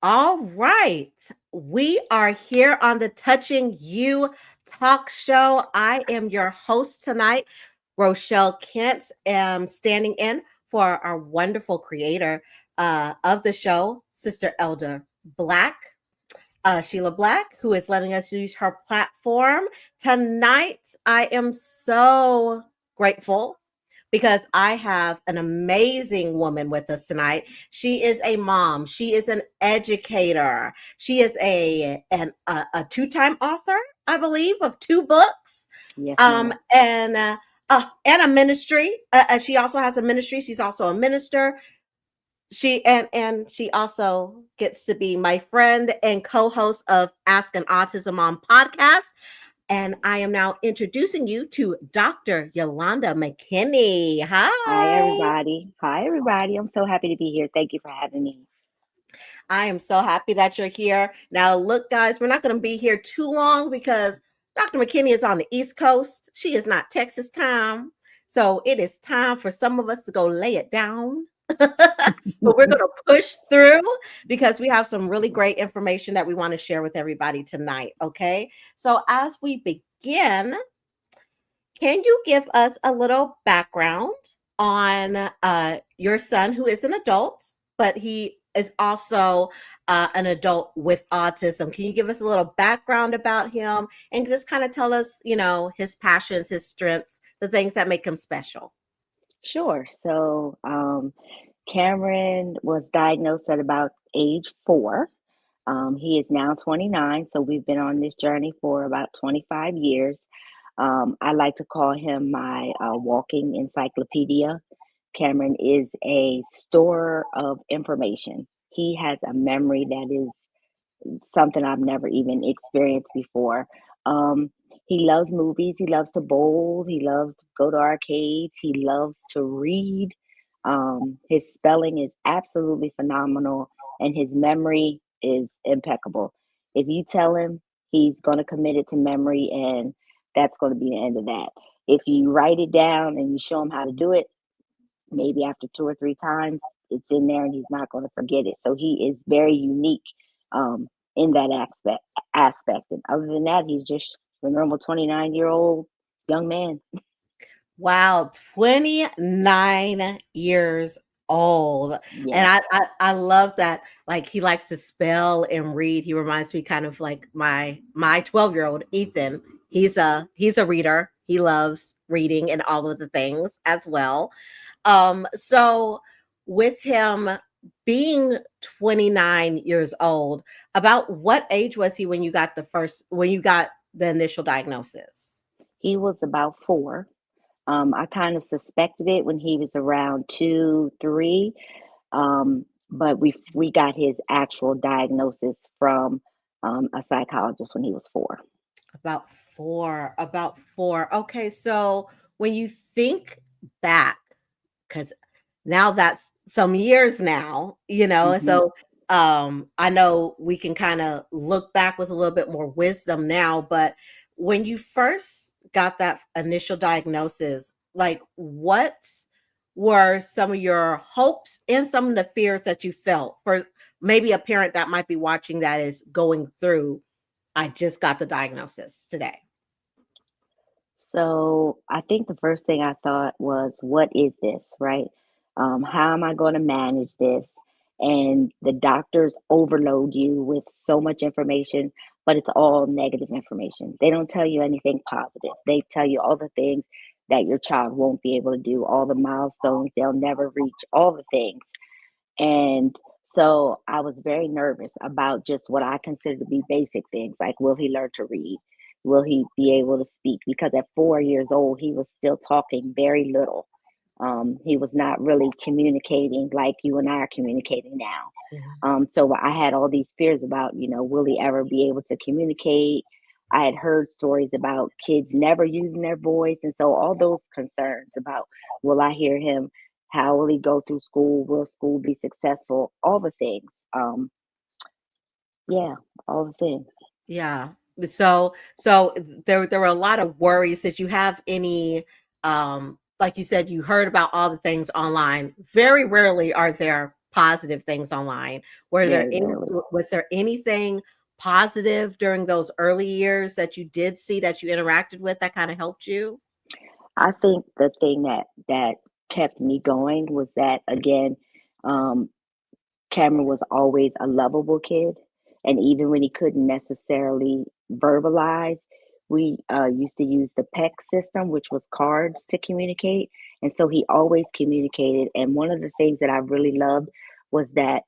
All right. We are here on the Touching You talk show. I am your host tonight, Rochelle Kent. Am standing in for our wonderful creator of the show, Sister Elder Black, Sheila Black, who is letting us use her platform. Tonight, I am so grateful because I have an amazing woman with us tonight. She is a mom. She is an educator. She is a two-time author, I believe, of two books. Yes, Um, ma'am. and uh, and a ministry. She also has a ministry. She's also a minister. She also gets to be my friend and co-host of Ask an Autism on podcast. And I am now introducing you to Dr. Yolanda McKinney. Hi, Hi. everybody. Hi, everybody. I'm so happy to be here. Thank you for having me. I am so happy that you're here. Now, look, guys, we're not going to be here too long because Dr. McKinney is on the East Coast. She is not Texas time. So it is time for some of us to go lay it down. But we're going to push through because we have some really great information that we want to share with everybody tonight. Okay. So as we begin, can you give us a little background on your son, who is an adult, but he is also an adult with autism? Can you give us a little background about him and just kind of tell us, his passions, his strengths, the things that make him special? Sure. Cameron was diagnosed at about age 4. He is now 29, so we've been on this journey for about 25 years. I like to call him my walking encyclopedia. Cameron is a store of information. He has a memory that is something I've never even experienced before. Um, he loves movies. He loves to bowl. He loves to go to arcades. He loves to read. His spelling is absolutely phenomenal, and his memory is impeccable. If you tell him, he's going to commit it to memory, and that's going to be the end of that. If you write it down and you show him how to do it, maybe after 2 or 3 times, it's in there and he's not going to forget it. So he is very unique in that aspect. And other than that, he's just a normal 29-year-old young man. Wow, 29 years old. And Yes. I love that, like, he likes to spell and read. He reminds me kind of like my 12-year-old Ethan. He's a reader. He loves reading and all of the things as well. So with him being 29 years old, about what age was he when you got the initial diagnosis? He was about 4. I kind of suspected it when he was around 2, 3. But we got his actual diagnosis from a psychologist when he was 4. About 4. Okay, so when you think back, because now that's some years now, Hmm. so I know we can kind of look back with a little bit more wisdom now, but when you first got that initial diagnosis, like, what were some of your hopes and some of the fears that you felt for maybe a parent that might be watching that is going through, I just got the diagnosis today? So I think the first thing I thought was, what is this, right? How am I going to manage this? And the doctors overload you with so much information, but it's all negative information. They don't tell you anything positive. They tell you all the things that your child won't be able to do, all the milestones they'll never reach, all the things. And so I was very nervous about just what I consider to be basic things like, will he learn to read? Will he be able to speak? Because at 4 years old, he was still talking very little. He was not really communicating like you and I are communicating now. Mhm. So I had all these fears about, will he ever be able to communicate? I had heard stories about kids never using their voice. And so all those concerns about, will I hear him? How will he go through school? Will school be successful? All the things. Yeah, all the things. Yeah. So there were a lot of worries. Did you have any, like you said, you heard about all the things online. Very rarely are there positive things online. Were there Very any, rarely. was there anything positive during those early years that you did see that you interacted with that kind of helped you? I think the thing that kept me going was that, again, um, Cameron was always a lovable kid, and even when he couldn't necessarily verbalize, we used to use the PEC system, which was cards to communicate, and so he always communicated. And one of the things that I really loved was that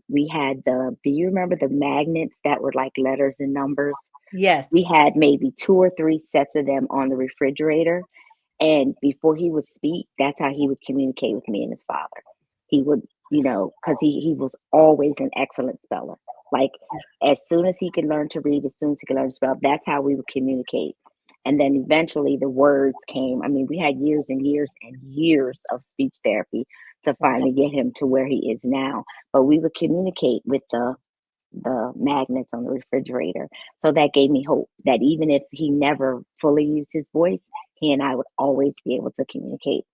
we had the. Do you remember the magnets that were like letters and numbers? Yes. We had maybe two or three sets of them on the refrigerator, and before he would speak, that's how he would communicate with me and his father. He would, because he was always an excellent speller. Like, as soon as he could learn to read, as soon as he could learn to spell, that's how we would communicate. And then eventually the words came. I mean, we had years and years and years of speech therapy to Okay. finally get him to where he is now. But we would communicate with the magnets on the refrigerator. So that gave me hope that even if he never fully used his voice, he and I would always be able to communicate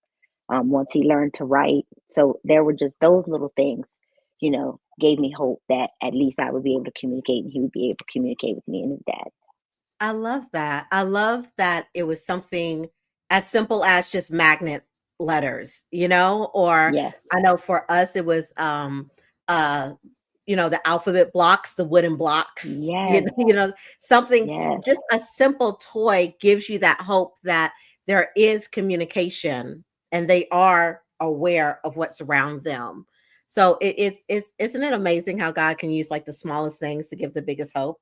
once he learned to write. So there were just those little things, gave me hope that at least I would be able to communicate and he would be able to communicate with me and his dad. I love that. I love that it was something as simple as just magnet letters, or Yes, I know for us it was uh the alphabet blocks, the wooden blocks, yes, something, yes, just a simple toy gives you that hope that there is communication and they are aware of what's around them. So it's isn't it amazing how God can use like the smallest things to give the biggest hope?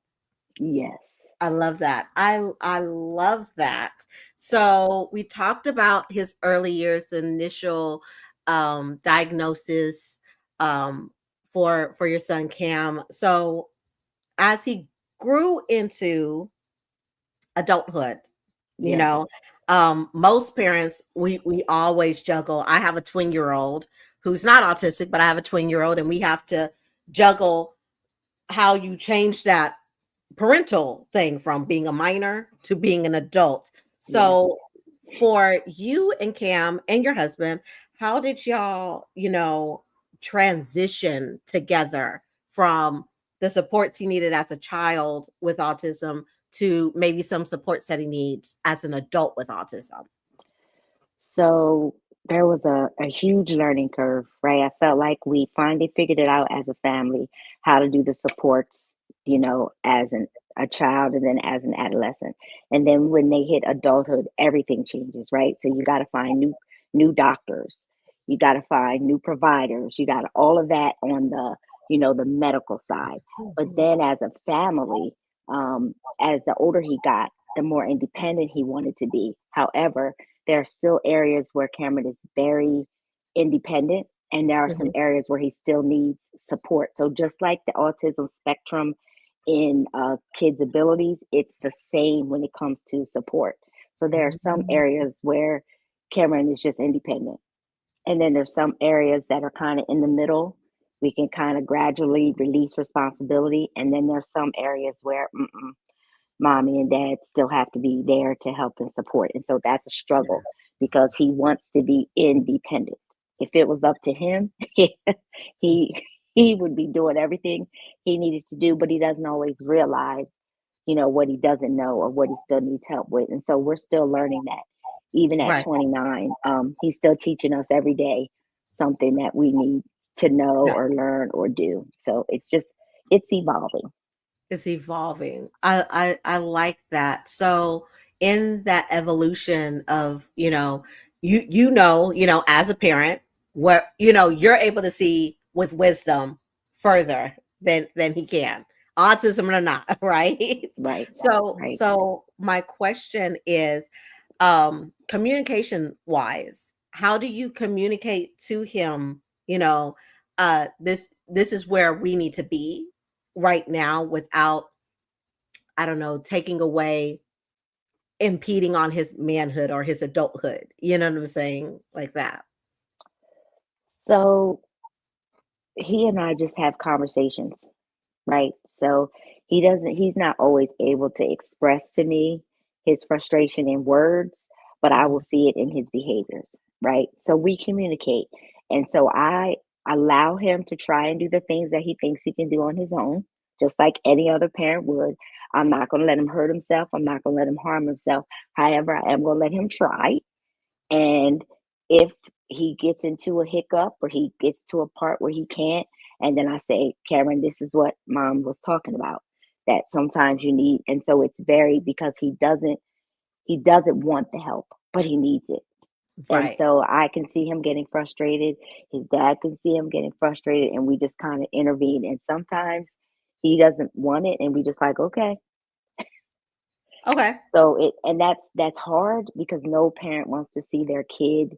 yes, I love that. I love that. So we talked about his early years, the initial diagnosis um, for your son Cam. So as he grew into adulthood, you yes, know, most parents we always juggle. I have a twin-year old who's not autistic, but I have a twin-year old, and we have to juggle how you change that parental thing from being a minor to being an adult. yes. So for you and Cam and your husband, how did y'all, transition together from the supports he needed as a child with autism to maybe some supports that he needs as an adult with autism? So there was a huge learning curve, right? I felt like we finally figured it out as a family how to do the supports, as a child and then as an adolescent. And then when they hit adulthood, everything changes, right? So you got to find new doctors, you got to find new providers, you got all of that on the medical side. But Mhm. then as a family, as the older he got, the more independent he wanted to be. However, there are still areas where Cameron is very independent, and there are some Mhm. areas where he still needs support. So, just like the autism spectrum in kids' abilities, it's the same when it comes to support. So, there are some Mhm. areas where Cameron is just independent, and then there's some areas that are kind of in the middle. We can kind of gradually release responsibility, and then there's some areas where mommy and dad still have to be there to help and support. And so that's a struggle because he wants to be independent. If it was up to him, he he would be doing everything he needed to do, but he doesn't always realize, what he doesn't know or what he still needs help with. And so we're still learning that. Even at Right. 29, he's still teaching us every day something that we need to know Yeah. or learn or do. So it's evolving. It's evolving. I like that. So in that evolution of, as a parent, what you're able to see with wisdom further than he can. Autism or not, right? Right. Right. So my question is, communication wise, how do you communicate to him, this is where we need to be right now without, I don't know, taking away, impeding on his manhood or his adulthood. You know what I'm saying? Like that. So he and I just have conversations, right? So he's not always able to express to me his frustration in words, but I will Mhm. see it in his behaviors, right? So we communicate. And so allow him to try and do the things that he thinks he can do on his own, just like any other parent would. I'm not going to let him hurt himself. I'm not going to let him harm himself. However, I am going to let him try. And if he gets into a hiccup or he gets to a part where he can't, and then I say, Cameron, this is what mom was talking about, that sometimes you need. And so it's very, because he doesn't want the help, but he needs it. And Right. so I can see him getting frustrated. His dad can see him getting frustrated, and we just kind of intervene. And sometimes he doesn't want it, and we just like, okay. Okay. So that's hard because no parent wants to see their kid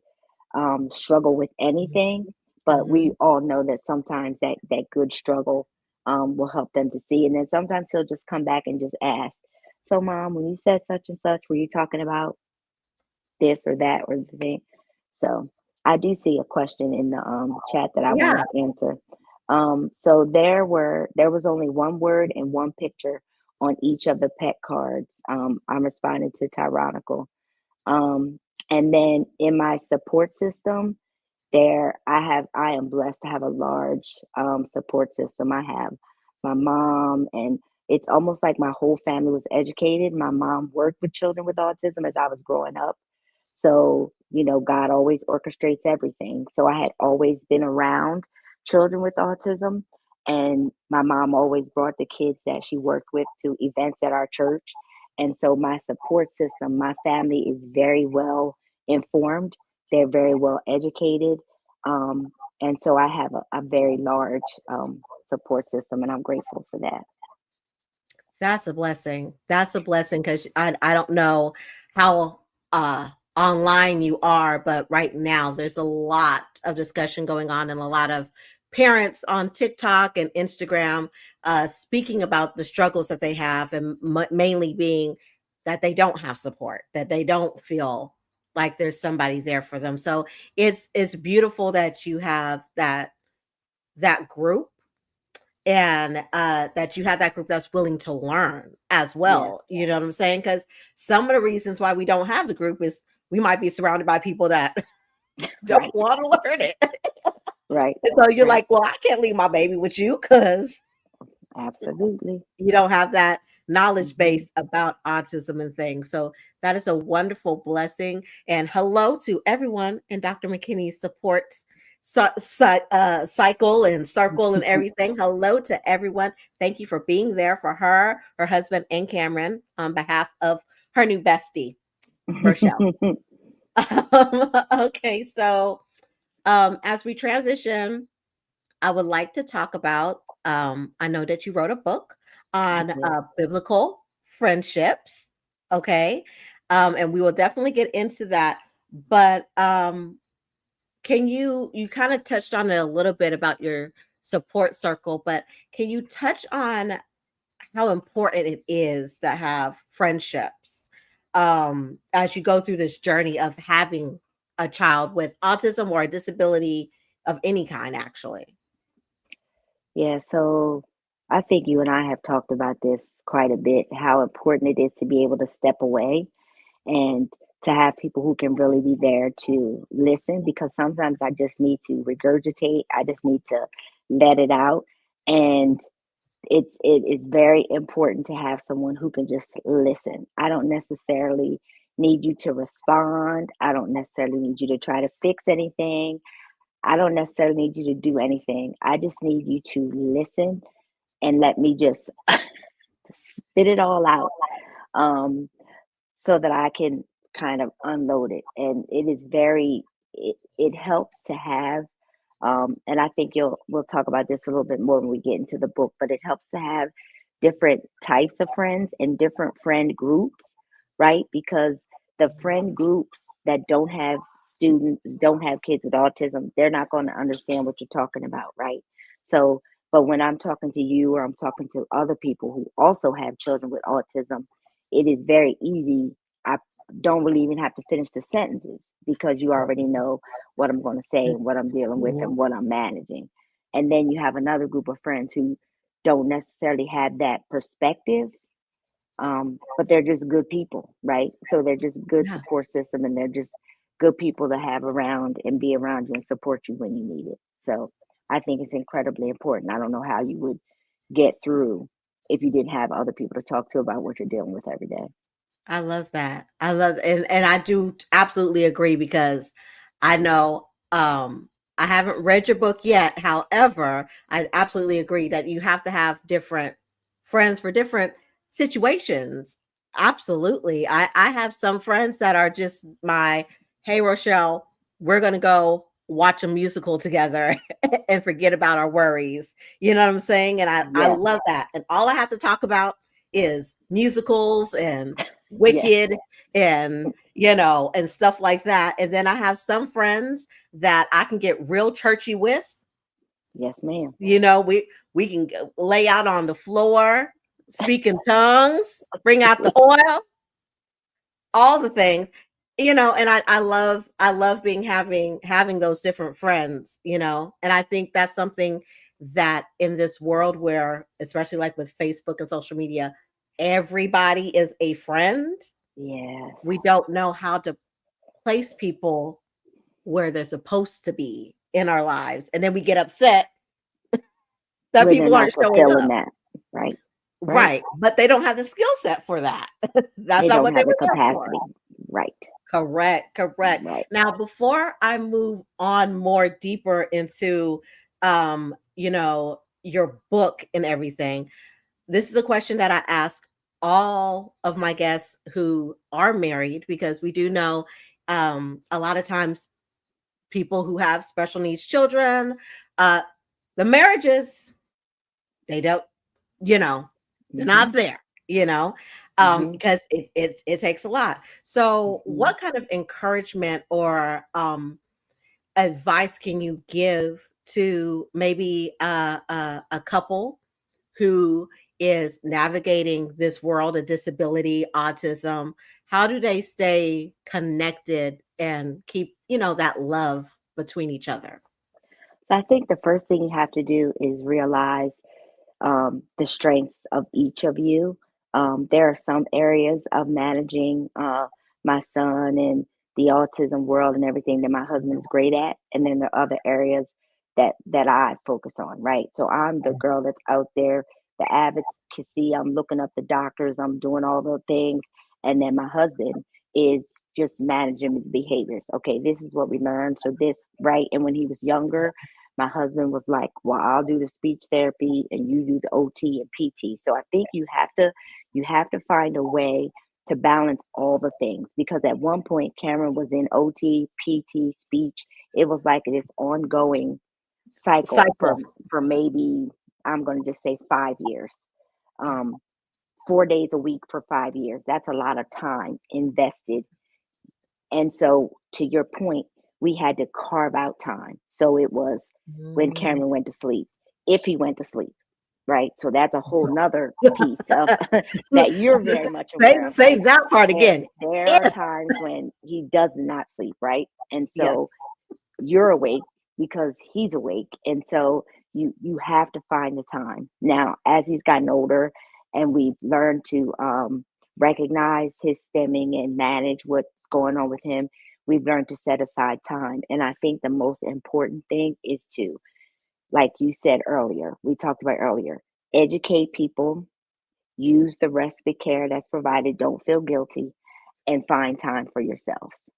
struggle with anything. But we Mhm. all know that sometimes that good struggle will help them to see. And then sometimes he'll just come back and just ask, "So, mom, when you said such and such, were you talking about this or that or the thing?" So I do see a question in the chat that I want Yeah. to answer. So there was only one word and one picture on each of the pet cards. I'm responding to tyrannical. Um, and then in my support system, I am blessed to have a large support system. I have my mom, and it's almost like my whole family was educated. My mom worked with children with autism as I was growing up. So, God always orchestrates everything. So I had always been around children with autism, and my mom always brought the kids that she worked with to events at our church. And so my support system, my family is very well informed, they're very well educated. Um, and so I have a very large support system, and I'm grateful for that. That's a blessing. That's a blessing because I don't know how online you are, but right now there's a lot of discussion going on and a lot of parents on TikTok and Instagram speaking about the struggles that they have, and mainly being that they don't have support, that they don't feel like there's somebody there for them. So it's beautiful that you have that group, and that you have that group that's willing to learn as Yes, well. You know what I'm saying? Because some of the reasons why we don't have the group is we might be surrounded by people that don't right, want to learn it. right, And so you're right. like, well, I can't leave my baby with you because Absolutely. you don't have that knowledge Hmm. base about autism and things. So that is a wonderful blessing. And hello to everyone in Dr. McKinney's support cycle and circle and everything. Hello to everyone. Thank you for being there for her, her husband, and Cameron on behalf of her new bestie, Rochelle. Okay, so as we transition, I would like to talk about. I know that you wrote a book I on did. biblical friendships. Okay. And we will definitely get into that. But can you kind of touched on it a little bit about your support circle, but can you touch on how important it is to have friendships as you go through this journey of having a child with autism or a disability of any kind, actually? Yeah, so I think you and I have talked about this quite a bit, how important it is to be able to step away and to have people who can really be there to listen, because sometimes I just need to regurgitate, I just need to let it out. And it is very important to have someone who can just listen. I don't necessarily need you to respond. I don't necessarily need you to try to fix anything. I don't necessarily need you to do anything. I just need you to listen and let me just spit it all out, um, so that I can kind of unload it. And it helps to have, and I think we'll talk about this a little bit more when we get into the book, but it helps to have different types of friends and different friend groups, right? Because the friend groups that don't have kids with autism, they're not going to understand what you're talking about, right? So, but when I'm talking to you or I'm talking to other people who also have children with autism, it is very easy. I don't really even have to finish the sentences because you already know what I'm going to say and what I'm dealing with Mhm. and what I'm managing. And then you have another group of friends who don't necessarily have that perspective, but they're just good people, right? So they're just good Yeah. support system, and they're just good people to have around and be around you and support you when you need it. So I think it's incredibly important. I don't know how you would get through if you didn't have other people to talk to about what you're dealing with every day. I love that. I love and I do absolutely agree because I know I haven't read your book yet. However, I absolutely agree that you have to have different friends for different situations. Absolutely. I have some friends that are just my, hey Rochelle, we're going to go watch a musical together and forget about our worries. You know what I'm saying? And I Yes, love that. And all I have to talk about is musicals and yes, Wicked and and stuff like that. And then I have some friends that I can get real churchy with. yes, ma'am. We can lay out on the floor, speak in tongues, bring out the oil, all the things. And I love being having those different friends, and I think that's something that in this world where, especially like with Facebook and social media, everybody is a friend. Yes. We don't know how to place people where they're supposed to be in our lives. And then we get upset that When they're people not aren't showing fulfilling up. that, right? Right. Right. But they don't have the skill set for that. That's They not don't what they have the were there for. capacity. Right. Correct. Correct. Right. Now, before I move on more deeper into your book and everything, this is a question that I ask all of my guests who are married, because we do know a lot of times people who have special needs children, uh, the marriages, they don't, you know, they're Mm-hmm. not there, Mm-hmm. because it takes a lot. So, Mm-hmm. what kind of encouragement or advice can you give to maybe a couple who is navigating this world of disability, autism? How do they stay connected and keep, that love between each other? So I think the first thing you have to do is realize the strengths of each of you. There are some areas of managing my son and the autism world and everything that my husband is great at, and then there are other areas that I focus on. Right, so I'm the girl that's out there. The advocacy, I'm looking up the doctors, I'm doing all the things, and then my husband is just managing the behaviors. Okay, this is what we learned. So this, right, and when he was younger, my husband was like, "Well, I'll do the speech therapy and you do the OT and PT." So I think you have to find a way to balance all the things, because at one point Cameron was in OT, PT, speech. It was like this ongoing cycle for Cycle. maybe, I'm going to just say 5 years. Um 4 days a week for 5 years. That's a lot of time invested, and so, to your point, we had to carve out time. So it was when Mm. Cameron went to sleep, if he went to sleep, right? So that's a whole nother piece of that you're very much say aware of, say right? that part There, again. there are If times when he does not sleep, right? And yes. so you're awake because he's awake, and so you have to find the time. Now as he's gotten older and we've learned to recognize his stemming and manage what's going on with him, we've learned to set aside time. And I think the most important thing is to, like you said earlier, we talked about earlier, educate people, use the respite care that's provided, don't feel guilty, and find time for yourselves.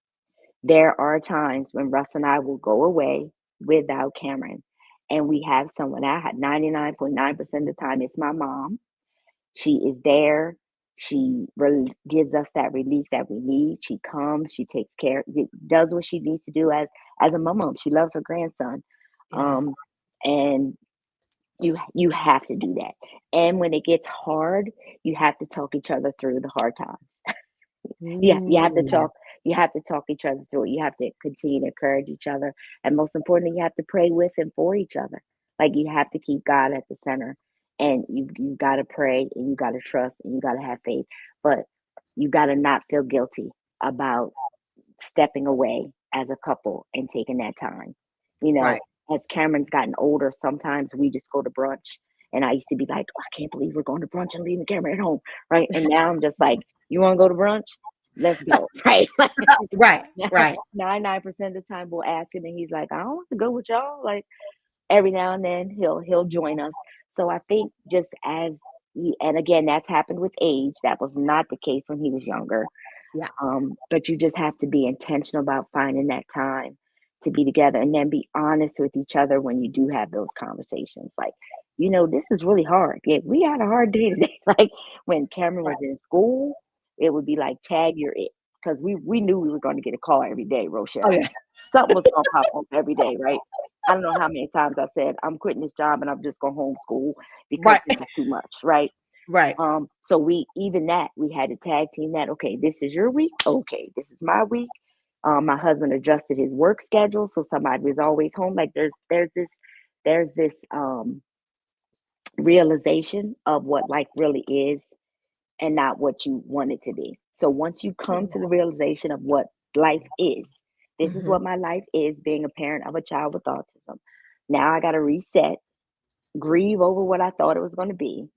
There are times when Russ and I will go away without Cameron, and we have someone. I had 99.9% of the time, it's my mom. She is there. She really gives us that relief that we need. She comes, she takes care, does what she needs to do as a mom. She loves her grandson, Yeah. and you have to do that. And when it gets hard, you have to talk each other through the hard times. Yeah, you have to Ooh. talk. You have to talk each other through it. You have to continue to encourage each other, and most importantly, you have to pray with and for each other. Like, you have to keep God at the center, and you got to pray, and you got to trust, and you got to have faith. But you got to not feel guilty about stepping away as a couple and taking that time. You Right. know, as Cameron's gotten older, sometimes we just go to brunch, and I used to be like, "Oh, I can't believe we're going to brunch and leaving Cameron at home," right? And now I'm just like, "You want to go to brunch? Let's go," right? Right. Now, Right. 99% of the time we'll ask him, and he's like, "I don't want to go with y'all." Like, every now and then he'll join us. So I think just and again, that's happened with age. That was not the case when he was younger. Yeah. But you just have to be intentional about finding that time to be together and then be honest with each other when you do have those conversations. Like, this is really hard. Yeah, we had a hard day today. Like when Cameron Right. was in school, it would be like, tag, you're it. Because we knew we were going to get a call every day, Oh Rochelle. yeah. Something was going to pop up every day, right? I don't know how many times I said, I'm quitting this job and I'm just going to homeschool because Right. this is too much, right? Right. So we had to tag team that. Okay, this is your week. Okay, this is my week. My husband adjusted his work schedule, so somebody was always home. Like there's this realization of what life really is and not what you want it to be. So once you come to the realization of what life is, this is Hmm. what my life is, being a parent of a child with autism. Now I got to reset, grieve over what I thought it was going to be,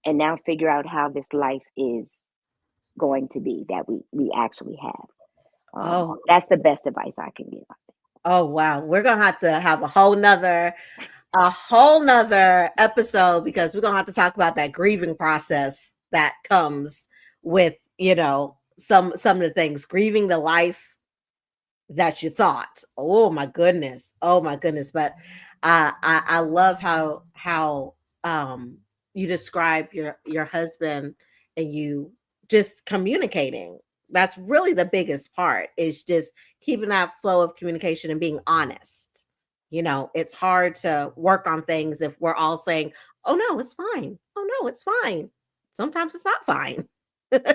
and now figure out how this life is going to be that we actually have. Oh, That's the best advice I can give. oh wow. We're gonna have to have a whole nother episode because we're gonna have to talk about that grieving process that comes with, some of the things, grieving the life that you thought. Oh my goodness. Oh my goodness. But I love how you describe your husband and you just communicating. That's really the biggest part, is just keeping that flow of communication and being honest. It's hard to work on things if we're all saying, oh no, it's fine. Oh no, it's fine. Sometimes it's not fine.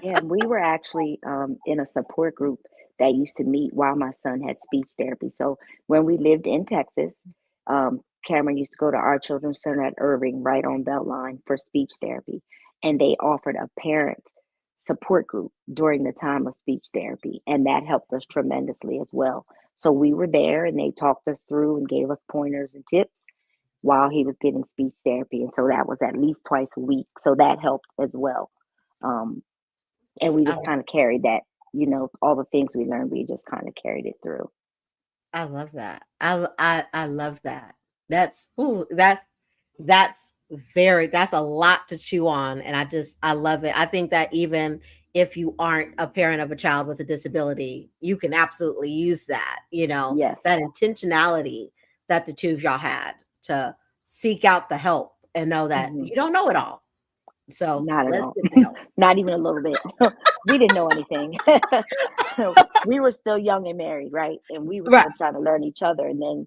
Yeah, we were actually in a support group that used to meet while my son had speech therapy. So when we lived in Texas, Cameron used to go to our children's center at Irving, right on Beltline, for speech therapy, and they offered a parent support group during the time of speech therapy, and that helped us tremendously as well. So we were there, and they talked us through and gave us pointers and tips while he was getting speech therapy, and so that was at least twice a week. So that helped as well. Um, and we I, just kind of carried that, all the things we learned, we just kind of carried it through. I love that. I love that. That's ooh, that's that's a lot to chew on, and I love it. I think that even if you aren't a parent of a child with a disability, you can absolutely use that Yes. intentionality that the two of y'all had to seek out the help and know that Hmm. you don't know it all. So Not at let's all. get the help. Not even a little bit. We didn't know anything. We were still young and married, right? And we were Right. still trying to learn each other. And then,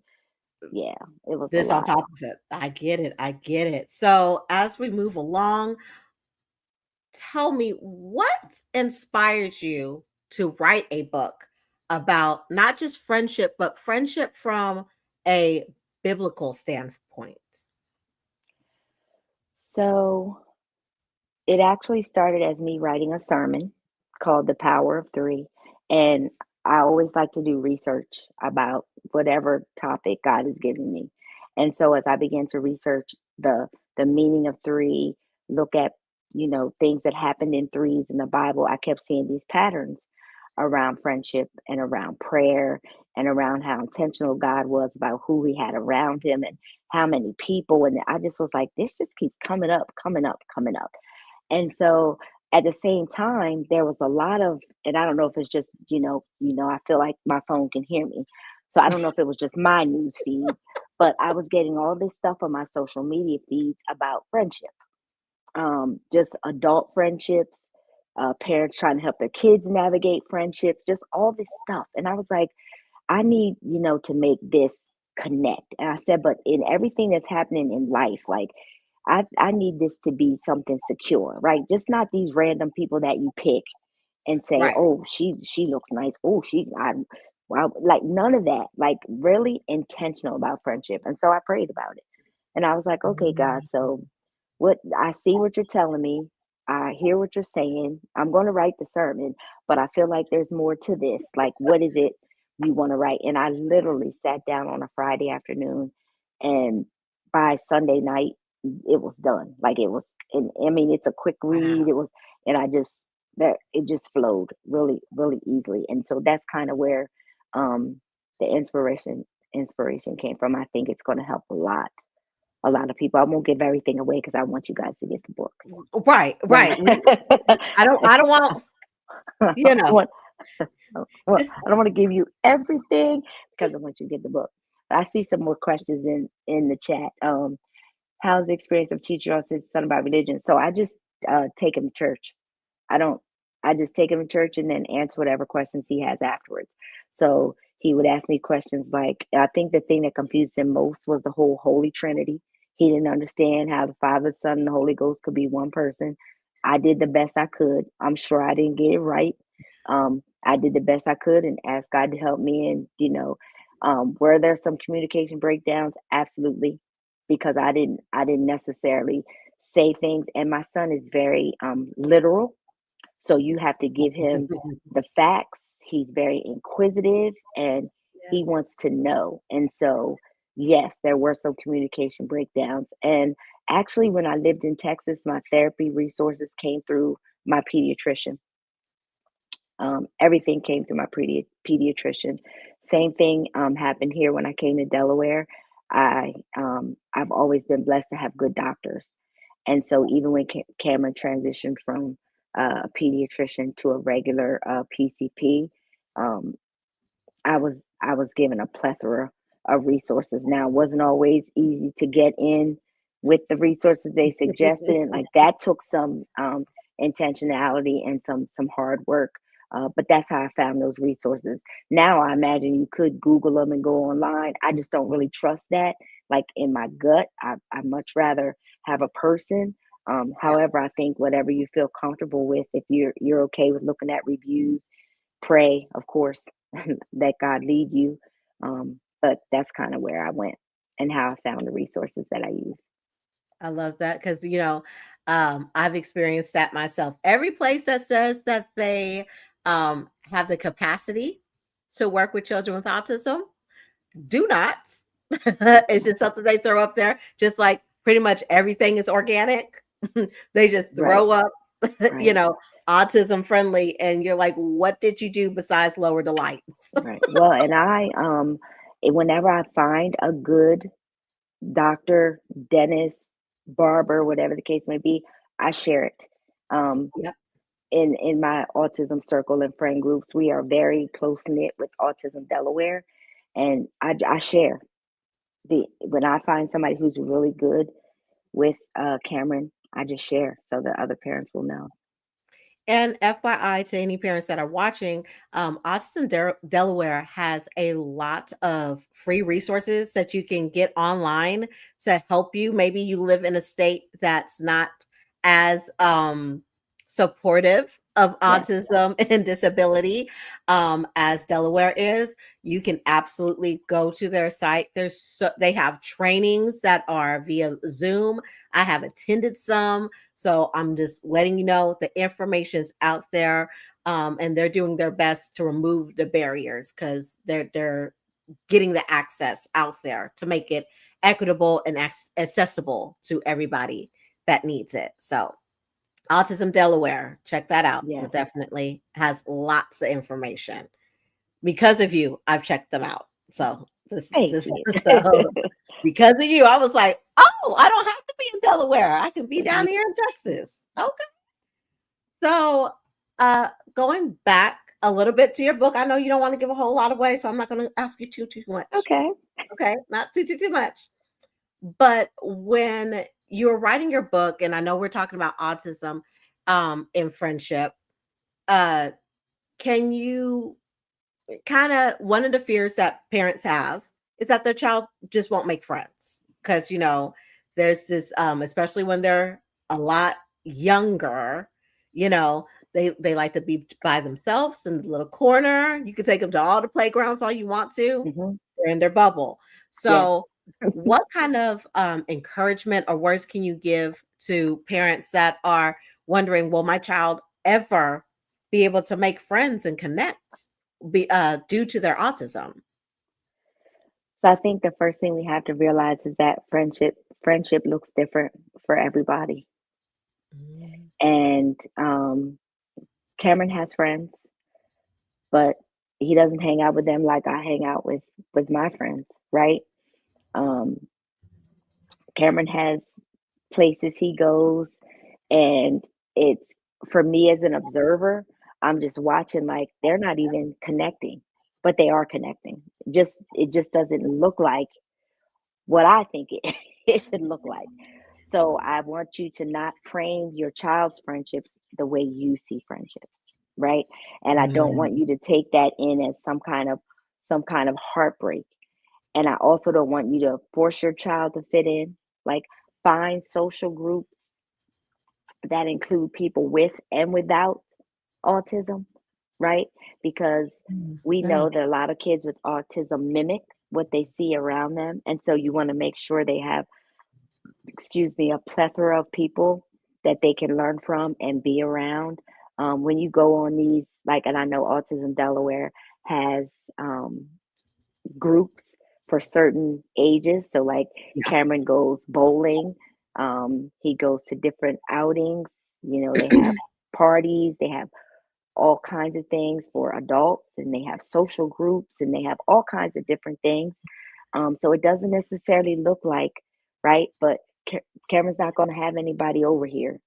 yeah, it was a This on lot. top of it. I get it. I get it. So as we move along, tell me what inspired you to write a book about not just friendship, but friendship from a biblical standpoint. So it actually started as me writing a sermon called The Power of Three. And I always like to do research about whatever topic God is giving me. And so as I began to research the meaning of three, look at, things that happened in threes in the Bible, I kept seeing these patterns around friendship and around prayer and around how intentional God was about who he had around him and how many people. And I just was like, this just keeps coming up, coming up, coming up. And so at the same time, there was a lot of, and I don't know if it's just, I feel like my phone can hear me. So I don't know if it was just my news feed, but I was getting all this stuff on my social media feeds about friendship, just adult friendships, parents trying to help their kids navigate friendships, just all this stuff. And I was like, I need, to make this connect. And I said, but in everything that's happening in life, like I need this to be something secure, right? Just not these random people that you pick and say, Right. "Oh, she looks nice. Oh, wow." Like none of that. Like really intentional about friendship. And so I prayed about it. And I was like, "Okay, God, so what I see what you're telling me. I hear what you're saying. I'm going to write the sermon, but I feel like there's more to this. Like, what is it you want to write?" And I literally sat down on a Friday afternoon, and by Sunday night, it was done. Like, it was, and I mean, it's a quick read. Wow. It was, and that it just flowed really, really easily. And so that's kind of where the inspiration inspiration came from. I think it's going to help a lot of people. I won't give everything away because I want you guys to get the book. Right, But right. I don't want, I you know. want, I don't want to give you everything because I want you to get the book. I see some more questions in the chat. How's the experience of teaching your son about religion? So I just take him to church. I don't, I just take him to church and then answer whatever questions he has afterwards. So he would ask me questions like, I think the thing that confused him most was the whole Holy Trinity. He didn't understand how the Father, Son, and the Holy Ghost could be one person. I did the best I could. I'm sure I didn't get it right. I did the best I could and asked God to help me. And, were there some communication breakdowns? Absolutely. Because I didn't necessarily say things. And my son is very literal, so you have to give him the facts. He's very inquisitive and Yes. he wants to know. And so, yes, there were some communication breakdowns. And actually, when I lived in Texas, my therapy resources came through my pediatrician. Everything came through my pediatrician. Same thing happened here when I came to Delaware. I've always been blessed to have good doctors, and so even when Cameron transitioned from a pediatrician to a regular PCP, um, I was given a plethora of resources. Now, it wasn't always easy to get in with the resources they suggested, and like that took some intentionality and some hard work. But that's how I found those resources. Now I imagine you could Google them and go online. I just don't really trust that. Like in my gut, I much rather have a person. Yeah, However, I think whatever you feel comfortable with, if you're okay with looking at reviews, pray, of course, that God lead you. But that's kind of where I went and how I found the resources that I use. I love that because I've experienced that myself. Every place that says that they have the capacity to work with children with autism, do not. It's just something they throw up there, just like pretty much everything is organic. They just Right, throw up, you right, know, autism friendly, and you're like, what did you do besides lower the lights? right. Well, and whenever I find a good doctor, dentist, barber, whatever the case may be, I share it. Um, Yep. in my autism circle and friend groups, we are very close knit with Autism Delaware, and I share the when I find somebody who's really good with Cameron, I just share so that other parents will know. And FYI to any parents that are watching, Autism Delaware has a lot of free resources that you can get online to help you. Maybe you live in a state that's not as supportive of Yes, autism and disability as Delaware is. You can absolutely go to their site. They have trainings that are via Zoom. I have attended some, so I'm just letting you know the information's out there, and they're doing their best to remove the barriers because they're getting the access out there to make it equitable and accessible to everybody that needs it. So, Autism Delaware, check that out. It yes. definitely has lots of information. Because of you, I've checked them out. So Thank this you. so because of you, I was like, oh, I don't have to be in Delaware. I can be down here in Texas. Okay. So, going back a little bit to your book, I know you don't want to give a whole lot away, so I'm not going to ask you too much. Okay. Okay, not too much. But when you were writing your book, and I know we're talking about autism in friendship, uh, can you kind of one of the fears that parents have is that their child just won't make friends because there's this especially when they're a lot younger, you know they like to be by themselves in the little corner. You can take them to all the playgrounds all you want to. Hmm. They're in their bubble. Yes. So what kind of encouragement or words can you give to parents that are wondering, will my child ever be able to make friends and connect due to their autism? So I think the first thing we have to realize is that friendship looks different for everybody. Mm. And Cameron has friends, but he doesn't hang out with them like I hang out with my friends. right? Um, Cameron has places he goes, and it's for me as an observer, I'm just watching like they're not even connecting, but they are connecting. Just it just doesn't look like what I think it, it should look like. So I want you to not frame your child's friendships the way you see friendships, right? And I don't Mm, want you to take that in as some kind of heartbreak. And I also don't want you to force your child to fit in. Like find social groups that include people with and without autism, right? Because we yeah. know that a lot of kids with autism mimic what they see around them. And so you want to make sure they have, excuse me, a plethora of people that they can learn from and be around. When you go on these, like, and I know Autism Delaware has groups for certain ages. So, like, Yeah. Cameron goes bowling, he goes to different outings. They have parties, they have all kinds of things for adults, and they have social groups, and they have all kinds of different things. So it doesn't necessarily look like, right? But Cameron's not going to have anybody over here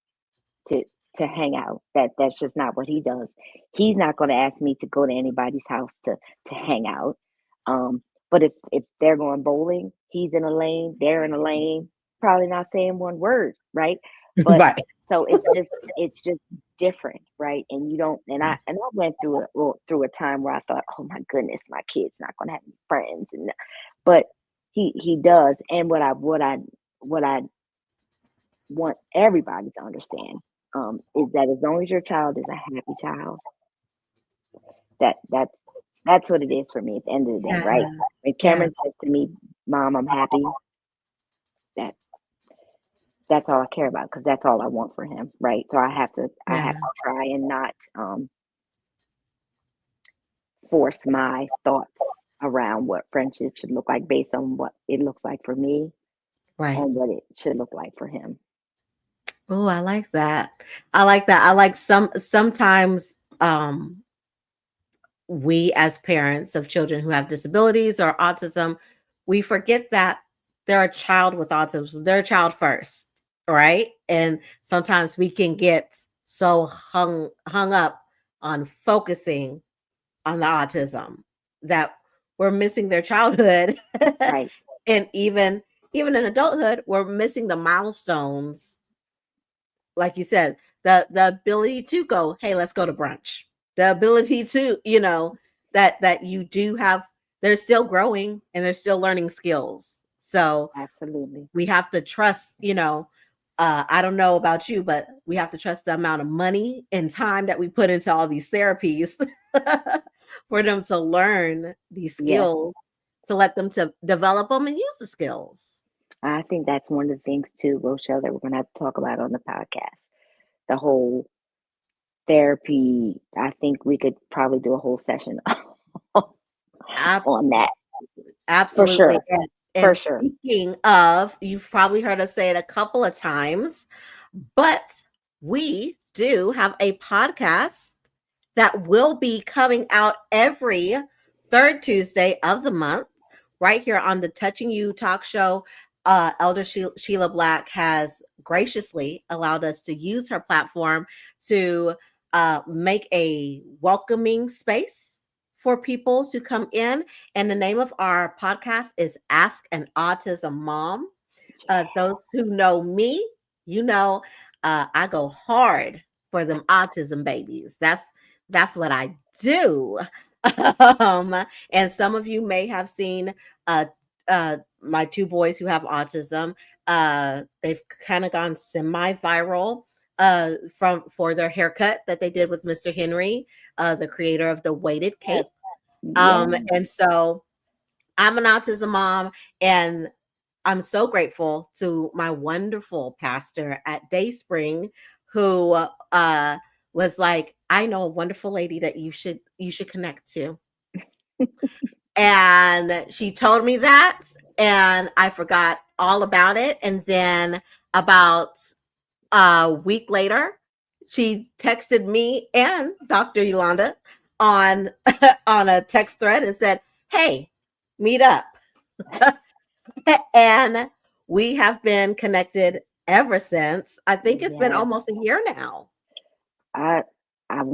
to hang out. That's just not what he does. He's not going to ask me to go to anybody's house to hang out. But if they're going bowling, he's in a lane, they're in a lane, probably not saying one word, right? But Right. so it's just different, right? And you don't and I went through a time where I thought, oh my goodness, my kid's not going to have any friends, but he does. And what I want everybody to understand, is that as long as your child is a happy child, that's what it is for me at the end of the day, Yeah. right? When Yeah. Cameron says to me, "Mom, I'm happy," that that's all I care about because that's all I want for him, right? So I have to Yeah. try and not force my thoughts around what friendship should look like based on what it looks like for me Right. and what it should look like for him. Oh, I like that. I like that. I like sometimes we as parents of children who have disabilities or autism, we forget that they're a child with autism. They're a child first, right? And sometimes we can get so hung up on focusing on the autism that we're missing their childhood. Right. And even in adulthood, we're missing the milestones, like you said, the ability to go, hey, let's go to brunch. The ability to, that you do have, they're still growing and they're still learning skills. So Absolutely. we have to trust, I don't know about you, but we have to trust the amount of money and time that we put into all these therapies for them to learn these Yes. skills, to let them to develop them and use the skills. I think that's one of the things too, Rochelle, that we're going to have to talk about on the podcast. The whole therapy. I think we could probably do a whole session Ab- on that for Absolutely. sure. For And sure. speaking of, you've probably heard us say it a couple of times, but we do have a podcast that will be coming out every third Tuesday of the month, right here on the Touching You Talk Show. Elder Sheila Black has graciously allowed us to use her platform to make a welcoming space for people to come in. And the name of our podcast is Ask an Autism Mom. Those who know me, I go hard for them autism babies. That's what I do. And some of you may have seen uh, my two boys who have autism. They've kind of gone semi-viral from for their haircut that they did with Mr. Henry, the creator of the weighted Yes. cape. Yeah. And so I'm an autism mom, and I'm so grateful to my wonderful pastor at Dayspring who was like, I know a wonderful lady that you should connect to. And she told me that, and I forgot all about it. And then about a week later, she texted me and Dr. Yolanda on on a text thread and said, "Hey, meet up." And we have been connected ever since. I think it's been Yes. almost a year now. I I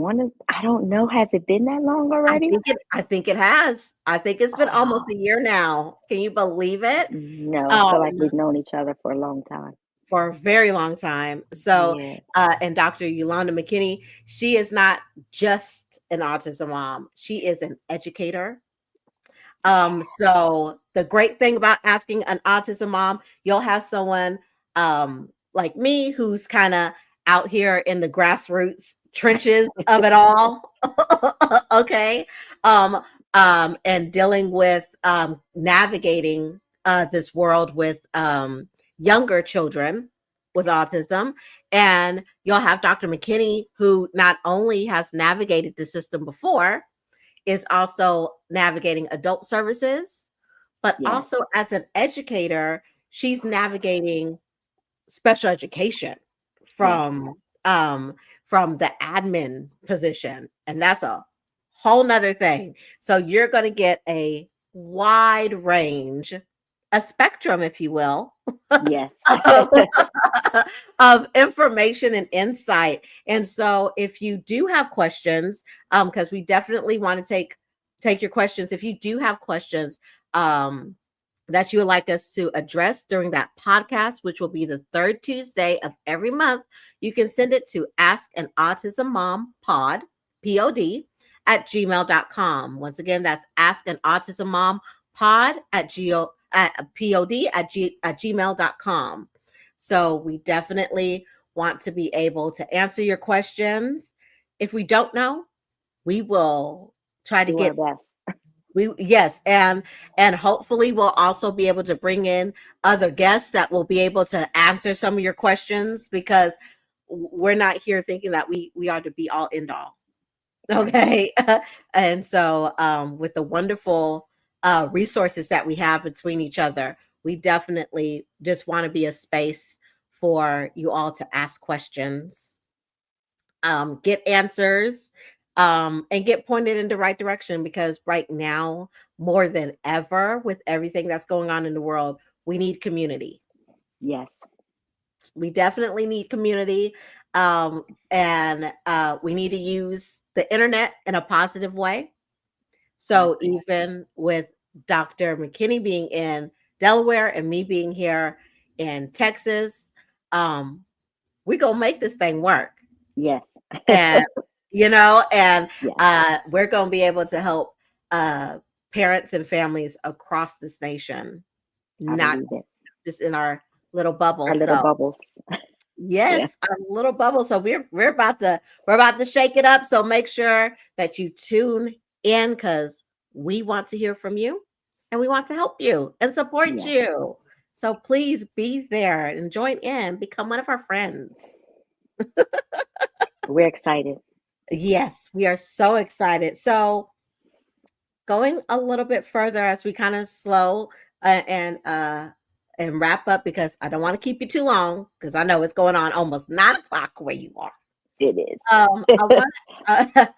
don't know, has it been that long already? I think it has. I think it's been almost Oh, a year now. Can you believe it? no, I feel like Um, we've known each other for a long time. for a very long time. So, Yeah. and Dr. Yolanda McKinney, she is not just an autism mom. She is an educator. So the great thing about asking an autism mom, you'll have someone like me who's kind of out here in the grassroots trenches of it all. Okay. Um, and dealing with navigating this world with younger children with autism. And you'll have Dr. McKinney, who not only has navigated the system before, is also navigating adult services, but Yes. also as an educator, she's navigating special education Yes. from from the admin position. And that's a whole nother thing. So you're going to get a wide range, a spectrum, if you will, Yes. of, of information and insight. And so if you do have questions, because we definitely want to take your questions. If you do have questions, that you would like us to address during that podcast, which will be the third Tuesday of every month, you can send it to Ask an Autism Mom Pod, POD, at gmail.com. Once again, that's Ask an Autism Mom Pod at POD at gmail.com. So we definitely want to be able to answer your questions. If we don't know, we will try to Do our get best. we yes, and hopefully we'll also be able to bring in other guests that will be able to answer some of your questions, because we're not here thinking that we are to be all end all. Right. Okay. And so with the wonderful resources that we have between each other, we definitely just want to be a space for you all to ask questions, get answers, and get pointed in the right direction, because right now, more than ever, with everything that's going on in the world, we need community. Yes. We definitely need community. And we need to use the internet in a positive way. I So agree. even with Dr. McKinney being in Delaware and me being here in Texas, um, we gonna make this thing work. Yes. And and Yes. we're gonna be able to help uh parents and families across this nation, I not believe it. just in our little bubble. Our little So bubbles. Yeah. yes, our little bubble. So we're about to shake it up. So make sure that you tune in, because we want to hear from you and we want to help you and support Yes. you. So please be there and join in, become one of our friends. We're excited. Yes, we are so excited. So going a little bit further as we kind of slow and wrap up, because I don't want to keep you too long, because I know it's going on almost 9 o'clock where you are. It is. I want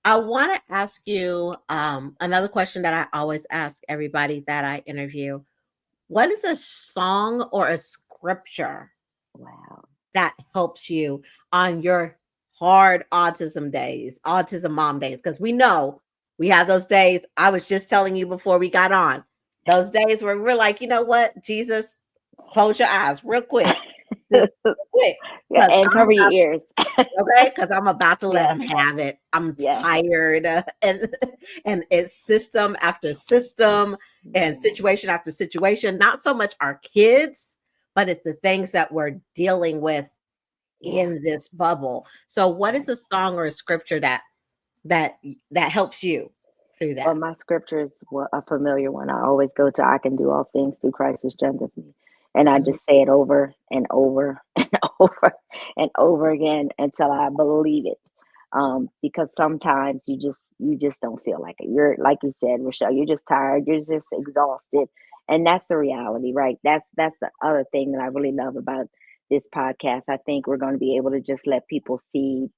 I want to ask you another question that I always ask everybody that I interview. What is a song or a scripture Wow. that helps you on your hard autism days, autism mom days? Because we know we have those days. I was just telling you before we got on, those days where we're like, you know what, Jesus, close your eyes real quick, just real quick, Yeah, because and cover your ears. okay, because I'm about to let Yeah. him have it. I'm Yeah. tired, and it's system after system and Yeah. situation after situation. Not so much our kids, but it's the things that we're dealing with Yeah. in this bubble. So, what is Right. a song or a scripture that helps you through Well, that? my scripture is a familiar one. I always go to I can do all things through Christ who strengthens me. And I Mhm. just say it over and over and over and over again until I believe it. Because sometimes you just don't feel like it. You're like you said, Rochelle, you're just tired, you're just exhausted. And that's the reality, right? That's the other thing that I really love about this podcast. I think we're going to be able to just let people see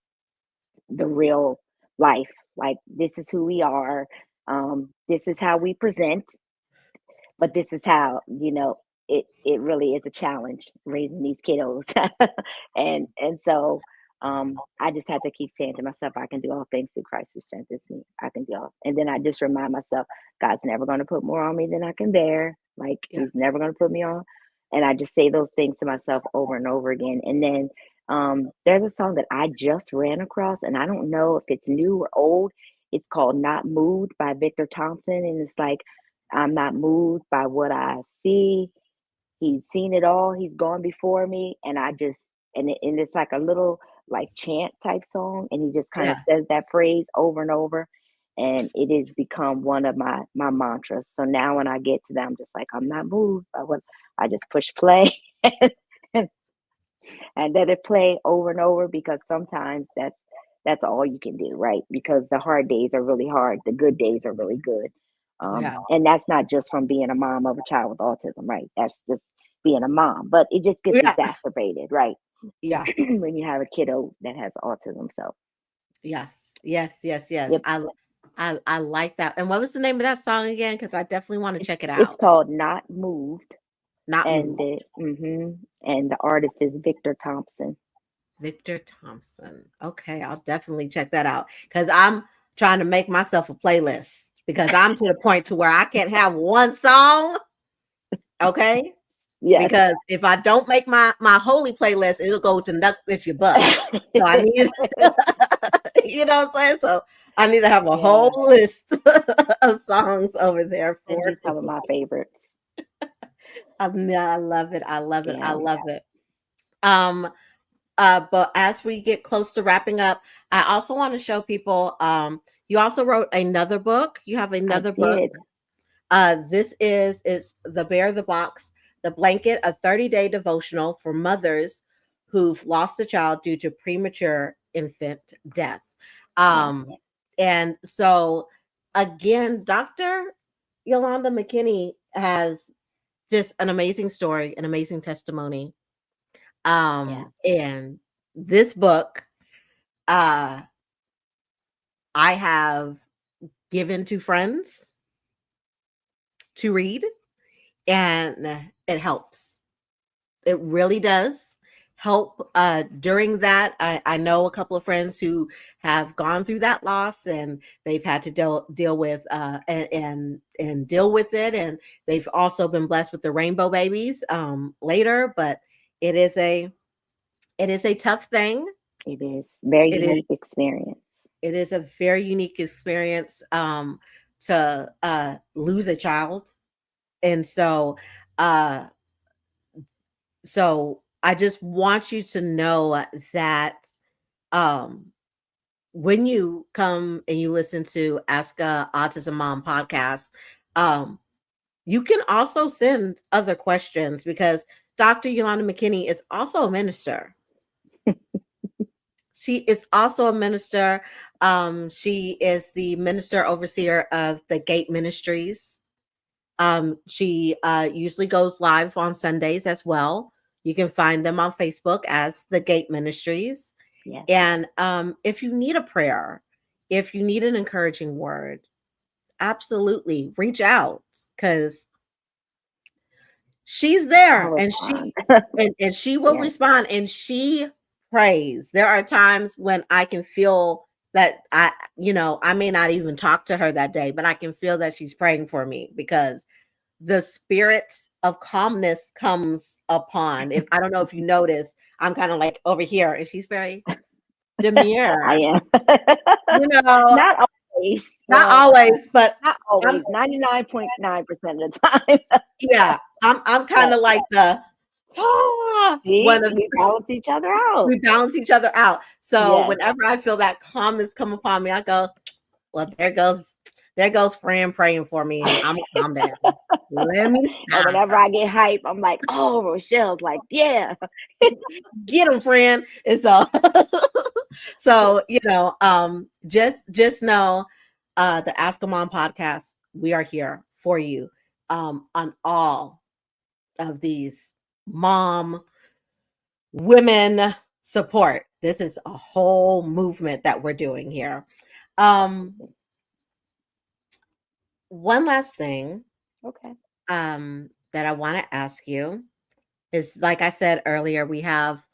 the real life. Like, this is who we are. This is how we present. but this is how, it really is a challenge raising these kiddos. And so I just had to keep saying to myself, I can do all things through Christ who strengthens me. I can do all, and then I just remind myself, God's never going to put more on me than I can bear. Like Yeah. He's never going to put me on. And I just say those things to myself over and over again. And then there's a song that I just ran across, and I don't know if it's new or old. It's called Not Moved by Victor Thompson. And it's like, I'm not moved by what I see. He's seen it all. He's gone before me. And it's like a little like chant type song. And he just kind of Yeah. says that phrase over and over. And it has become one of my mantras. So now when I get to that, I'm just like, I'm not moved by what I just push play and, and let it play over and over, because sometimes that's all you can do, right? Because the hard days are really hard, the good days are really good. Yeah. And that's not just from being a mom of a child with autism, right? That's just being a mom, but it just gets Yeah. exacerbated, right? Yeah. When you have a kiddo that has autism. So Yes. Yes. Yes. Yes. yep, I like that. And what was the name of that song again? Because I definitely want to check it it's out. called Not Moved, Not and Moved. the artist is Victor Thompson. Victor Thompson. Okay, I'll definitely check that out because I'm trying to make myself a playlist because I'm to the point to where I can't have one song. Okay. Yes. Because if I don't make my holy playlist, it'll go to Nuck If Your Butt. So I need, you know what I'm saying? So I need to have a whole Yeah, list of songs over there send for you some of my favorites. I love it. I love it. I Yeah, love it. Um, but as we get close to wrapping up, I also want to show people, you also wrote another book. You have I another book. did. This is The Bear the Box, The Blanket, a 30-day devotional for mothers who've lost a child due to premature infant death. Yes. And so again, Dr. Yolanda McKinney has just an amazing story, an amazing testimony. Yeah. And this book, uh, I have given to friends to read, and it helps. It really does help. During that, I know a couple of friends who have gone through that loss, and they've had to deal with and deal with it, and they've also been blessed with the rainbow babies later. But it is a tough thing. It is very It is unique experience. a very unique experience to lose a child, and uh so I just want you to know that um when you come and you listen to Ask a Autism Mom podcast, um you can also send other questions because Dr. Yolanda McKinney is also a minister. She is also a minister. She is the minister overseer of the Gate Ministries. She usually goes live on Sundays as well. You can find them on Facebook as the Gate Ministries. Yes. And if you need a prayer, if you need an encouraging word, absolutely reach out because she's I'll there and respond. and she will Yes. respond and she prays. There are times when I can feel that I may not even talk to her that day, but I can feel that she's praying for me because the spirit of calmness comes upon. If I don't know if you notice, I'm kind of like over here and she's very I demure. am. You know, Not always. not Well, always, but not I'm always. 99.9% of the time. yeah, I'm kind But of like the see, one of we balance each other out. we balance each other out. So Yes. whenever I feel that calmness come upon me, I go, well, there goes friend praying for me, and I'm gonna calm down. Let me And stop. whenever I get hype, I'm like, oh, Rochelle's like, yeah. Get him, friend. And so, so just know, the Ask a Mom podcast. We are here for you, on all of these mom women support. This is a whole movement that we're doing here. Um, One last thing. Okay. that I want to ask you is, like I said earlier, we have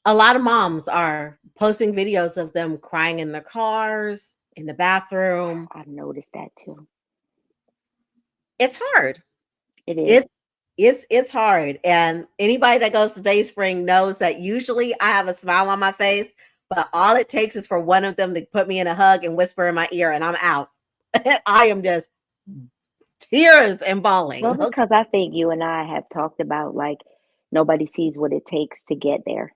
a lot of moms are posting videos of them crying in their cars, in the bathroom. I've noticed that too. It's hard. It is. It it's hard. And anybody that goes to Dayspring knows that usually I have a smile on my face, but all it takes is for one of them to put me in a hug and whisper in my ear and I'm out. I am just tears and Well, bawling. Okay. because I think you and I have talked about like nobody sees what it takes to get there,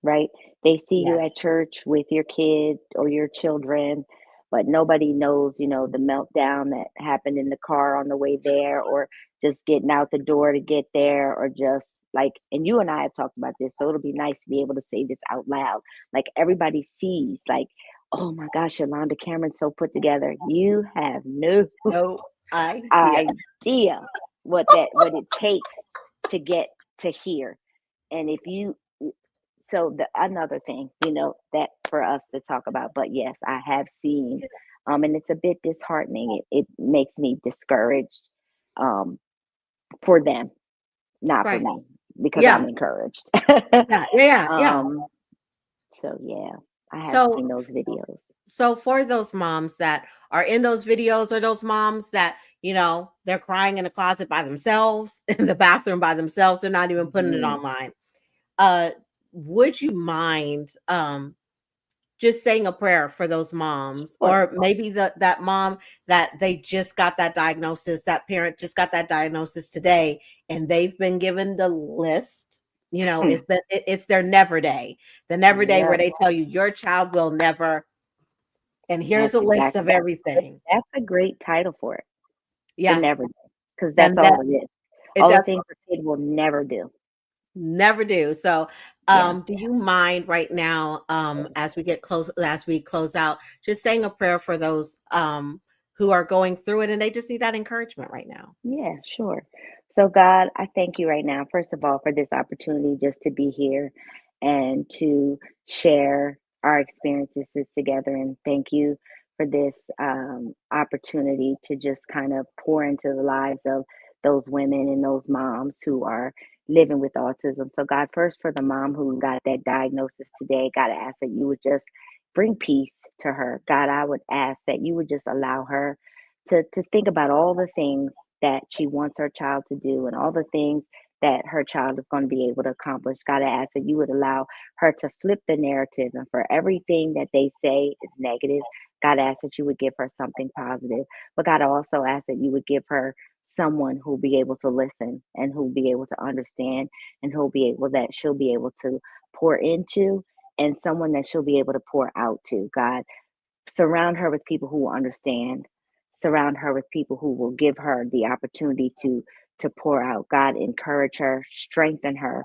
right? They see you Yes. at church with your kid or your children, but nobody knows, the meltdown that happened in the car on the way there, or just getting out the door to get there, or just like, and you and I have talked about this, so it'll be nice to be able to say this out loud. Like everybody sees, like, oh my gosh, Yolanda Cameron's so put together. You have no No idea. idea what it takes to get to here. And if you so the another thing, that for us to talk about, but yes, I have seen, and it's a bit disheartening. It makes me discouraged, um, for them, not for Right. me, because I'm Yeah. encouraged. Yeah. Yeah. Yeah. Yeah. um, so yeah, I have So seen those videos. so for those moms that are in those videos, or those moms that, they're crying in the closet by themselves, in the bathroom by themselves, they're not even putting it Mhm. online. Uh would you mind just saying a prayer for those moms, Sure. or maybe that mom that they just got that diagnosis, that parent just got that diagnosis today, and they've been given the list. Hmm. It's their never day, the never day where Yep, they tell you your child will never, and here's that's a list of exactly. everything. That's a great title for it. The Yeah, never do, because then that's all it is. All the that's things a kid will never do. never do. So, Yeah. do you mind right now, as we close out, just saying a prayer for those who are going through it and they just need that encouragement right now? Yeah, sure. So, God, I thank you right now, first of all, for this opportunity just to be here and to share our experiences together. And thank you for this opportunity to just kind of pour into the lives of those women and those moms who are living with autism. So, God, first for the mom who got that diagnosis today, God, I ask that you would just bring peace to her. God, I would ask that you would just allow her to think about all the things that she wants her child to do and all the things that her child is going to be able to accomplish. God, I ask that you would allow her to flip the narrative, and for everything that they say is negative, God, I ask that you would give her something positive. But God, I also ask that you would give her someone who'll be able to listen and who'll be able to understand and she'll be able to pour into, and someone that she'll be able to pour out to. God, surround her with people who will understand, surround her with people who will give her the opportunity to pour out. God, encourage her, strengthen her,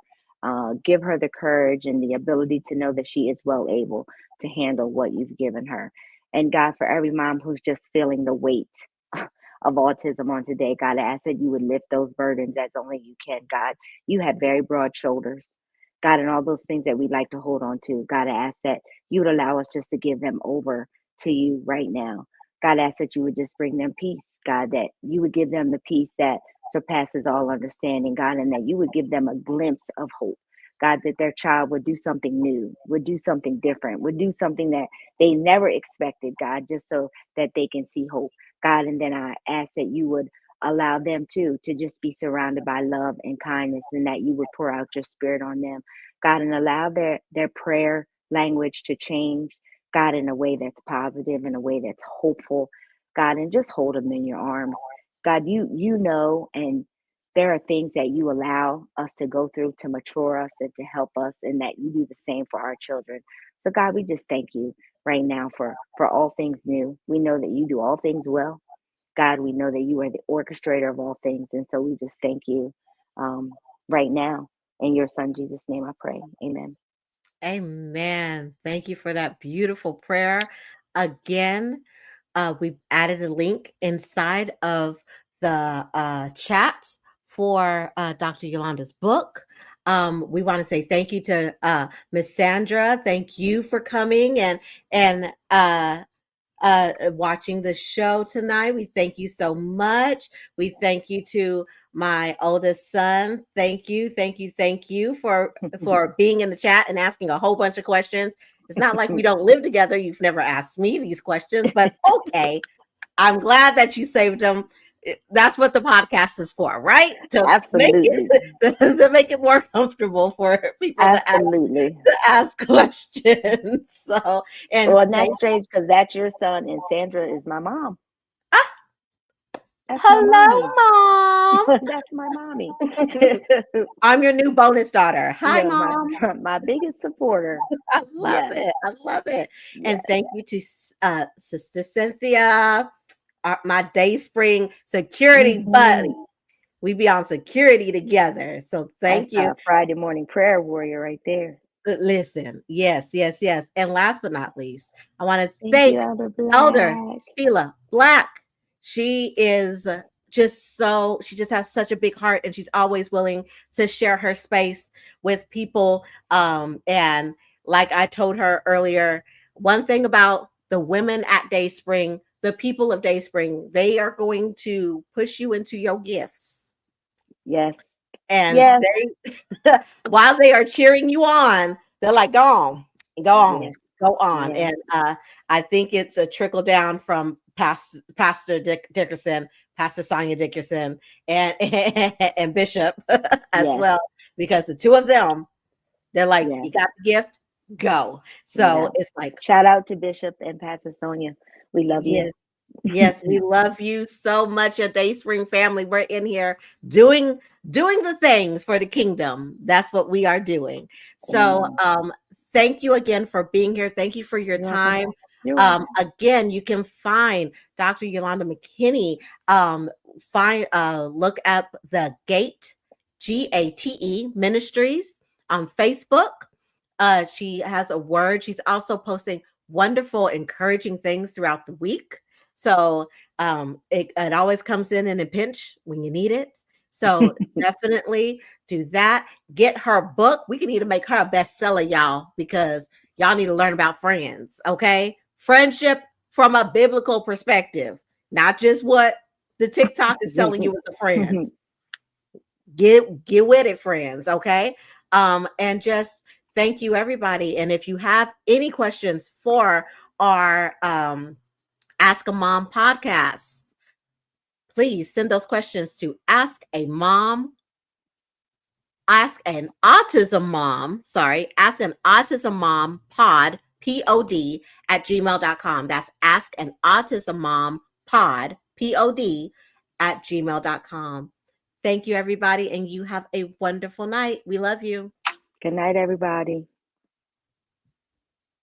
give her the courage and the ability to know that she is well able to handle what you've given her. And God, for every mom who's just feeling the weight of autism on today, God, I ask that you would lift those burdens as only you can. God, you have very broad shoulders, God, and all those things that we like to hold on to. God, I ask that you would allow us just to give them over to you right now. God, I ask that you would just bring them peace, God, that you would give them the peace that surpasses all understanding, God, and that you would give them a glimpse of hope. God, that their child would do something new, would do something different, would do something that they never expected, God, just so that they can see hope. God, and then I ask that you would allow them to just be surrounded by love and kindness, and that you would pour out your spirit on them, God, and allow their prayer language to change, God, in a way that's positive, in a way that's hopeful, God, and just hold them in your arms. God, you know, and there are things that you allow us to go through to mature us and to help us, and that you do the same for our children. So, God, we just thank you right now for all things new. We know that you do all things well. God, we know that you are the orchestrator of all things, and so we just thank you, um, right now. In your son Jesus' name, I pray. Amen. Amen. Thank you for that beautiful prayer. Again, we added a link inside of the chat for Dr. Yolanda's book. We want to say thank you to Miss Sandra. Thank you for coming and watching the show tonight. We thank you so much. We thank you to my oldest son. Thank you for being in the chat and asking a whole bunch of questions. It's not like we don't live together. You've never asked me these questions, but okay. I'm glad that you saved them. That's what the podcast is for, right? To make Absolutely. it to make it more comfortable for people Absolutely. to ask questions. So, and Well, and that's strange because that's your son and Sandra is my mom. ah, That's my mommy. hello, That's my mommy. mom. I'm your new bonus daughter. Hi, Yeah, my mom. my biggest supporter. I love Yes, it. I love it. And yes, thank you to Sister Cynthia, my day spring security buddy. hmm We be on security together. So that's thank you. a Friday morning prayer warrior right there. Listen, yes. And last but not least, I want to Thank you, thank Elder Elder Black. Sheila Black. She is she just has such a big heart and she's always willing to share her space with people. And like I told her earlier, one thing about the women at Dayspring, the people of Dayspring, they are going to push you into your gifts. Yes, And yes, they, while they are cheering you on, they're like, go on, go on, yes, go on. yes, And I think it's a trickle down from Pastor Dickerson, Pastor Sonia Dickerson, and and Bishop as yes, well, because the two of them, they're like, yes. you got the gift, go. Yeah. So it's like, Shout out to Bishop and Pastor Sonia. We love you. yes, yes, we love you so much, your Dayspring family. We're in here doing the things for the kingdom. That's what we are doing. So Amen. thank you again for being here. Thank you for your You're welcome. time. You're welcome. Again, you can find Dr. Yolanda McKinney. Look up the GATE Ministries on Facebook. She has a word. She's also posting wonderful, encouraging things throughout the week. So it always comes in a pinch when you need it. So definitely do that. Get her book. We can need to make her a bestseller, y'all, because y'all need to learn about friends. Okay, friendship from a biblical perspective, not just what the TikTok is telling you as a friend. Get with it, friends. Okay, and just thank you, everybody. And if you have any questions for our Ask a Mom podcast, please send those questions to ask an autism mom, pod, at gmail.com. That's ask an autism mom pod, at gmail.com. Thank you, everybody, and you have a wonderful night. We love you. Good night, everybody.